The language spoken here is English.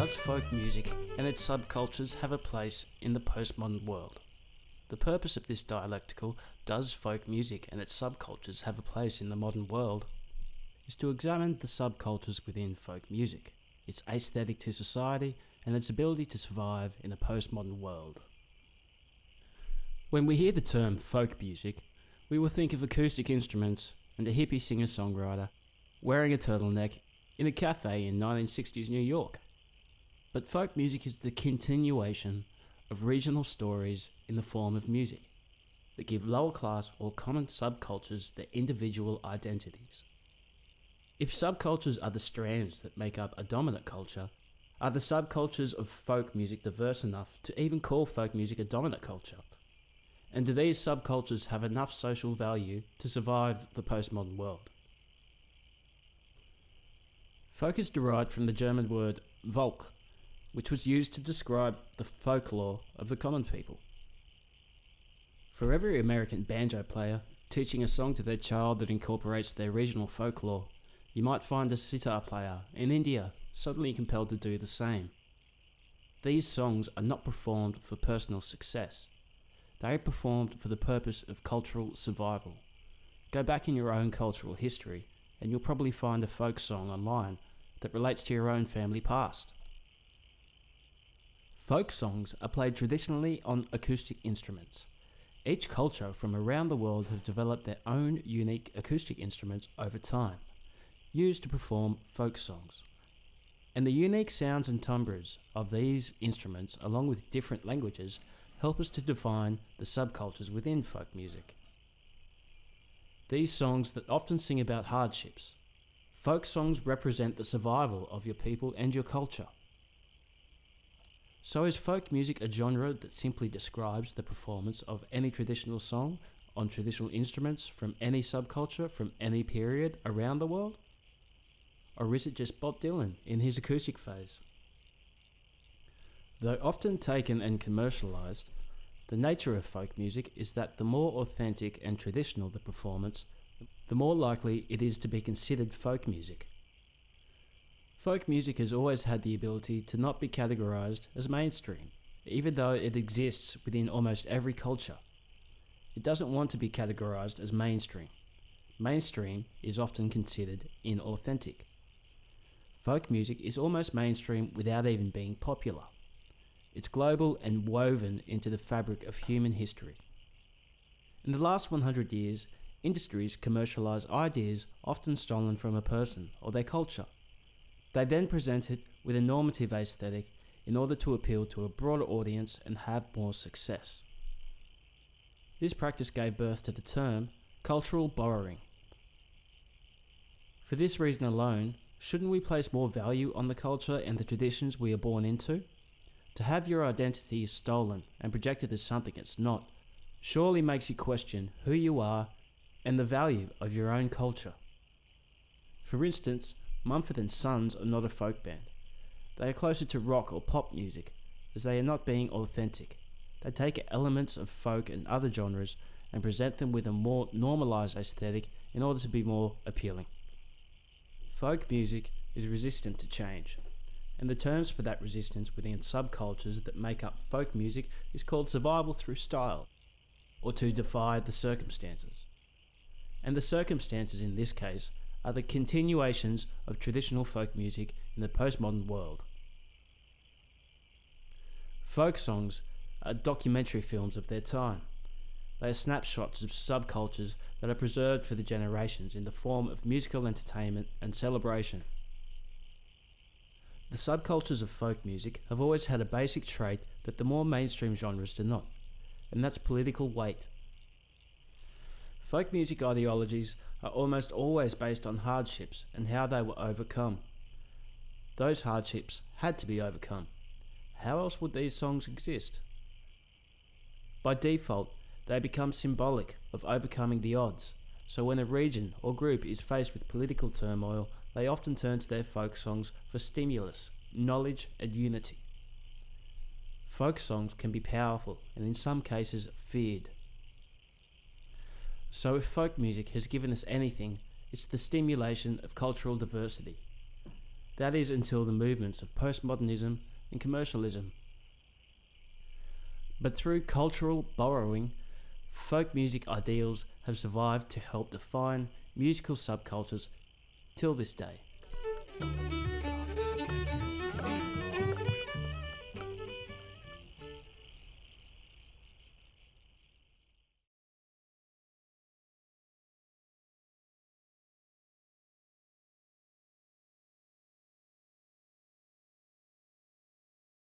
Does folk music and its subcultures have a place in the postmodern world? The purpose of this dialectical, does folk music and its subcultures have a place in the modern world, is to examine the subcultures within folk music, its aesthetic to society, and its ability to survive in a postmodern world. When we hear the term folk music, we will think of acoustic instruments and a hippie singer-songwriter wearing a turtleneck in a cafe in 1960s New York. But folk music is the continuation of regional stories in the form of music that give lower class or common subcultures their individual identities. If subcultures are the strands that make up a dominant culture, are the subcultures of folk music diverse enough to even call folk music a dominant culture? And do these subcultures have enough social value to survive the postmodern world? Folk is derived from the German word Volk, which was used to describe the folklore of the common people. For every American banjo player teaching a song to their child that incorporates their regional folklore, you might find a sitar player in India suddenly compelled to do the same. These songs are not performed for personal success. They are performed for the purpose of cultural survival. Go back in your own cultural history and you'll probably find a folk song online that relates to your own family past. Folk songs are played traditionally on acoustic instruments. Each culture from around the world have developed their own unique acoustic instruments over time, used to perform folk songs. And the unique sounds and timbres of these instruments, along with different languages, help us to define the subcultures within folk music. These songs that often sing about hardships. Folk songs represent the survival of your people and your culture. So is folk music a genre that simply describes the performance of any traditional song on traditional instruments from any subculture from any period around the world? Or is it just Bob Dylan in his acoustic phase? Though often taken and commercialised, the nature of folk music is that the more authentic and traditional the performance, the more likely it is to be considered folk music. Folk music has always had the ability to not be categorised as mainstream, even though it exists within almost every culture. It doesn't want to be categorised as mainstream. Mainstream is often considered inauthentic. Folk music is almost mainstream without even being popular. It's global and woven into the fabric of human history. In the last 100 years, industries commercialise ideas often stolen from a person or their culture. They then present it with a normative aesthetic in order to appeal to a broader audience and have more success. This practice gave birth to the term cultural borrowing. For this reason alone, shouldn't we place more value on the culture and the traditions we are born into? To have your identity stolen and projected as something it's not surely makes you question who you are and the value of your own culture. For instance, Mumford & Sons are not a folk band. They are closer to rock or pop music, as they are not being authentic. They take elements of folk and other genres and present them with a more normalised aesthetic in order to be more appealing. Folk music is resistant to change, and the terms for that resistance within subcultures that make up folk music is called survival through style, or to defy the circumstances. And the circumstances in this case are the continuations of traditional folk music in the postmodern world. Folk songs are documentary films of their time. They are snapshots of subcultures that are preserved for the generations in the form of musical entertainment and celebration. The subcultures of folk music have always had a basic trait that the more mainstream genres do not, and that's political weight. Folk music ideologies are almost always based on hardships and how they were overcome. Those hardships had to be overcome. How else would these songs exist? By default, they become symbolic of overcoming the odds, so when a region or group is faced with political turmoil, they often turn to their folk songs for stimulus, knowledge and unity. Folk songs can be powerful and in some cases feared. So if folk music has given us anything, it's the stimulation of cultural diversity. That is until the movements of postmodernism and commercialism. But through cultural borrowing, folk music ideals have survived to help define musical subcultures till this day.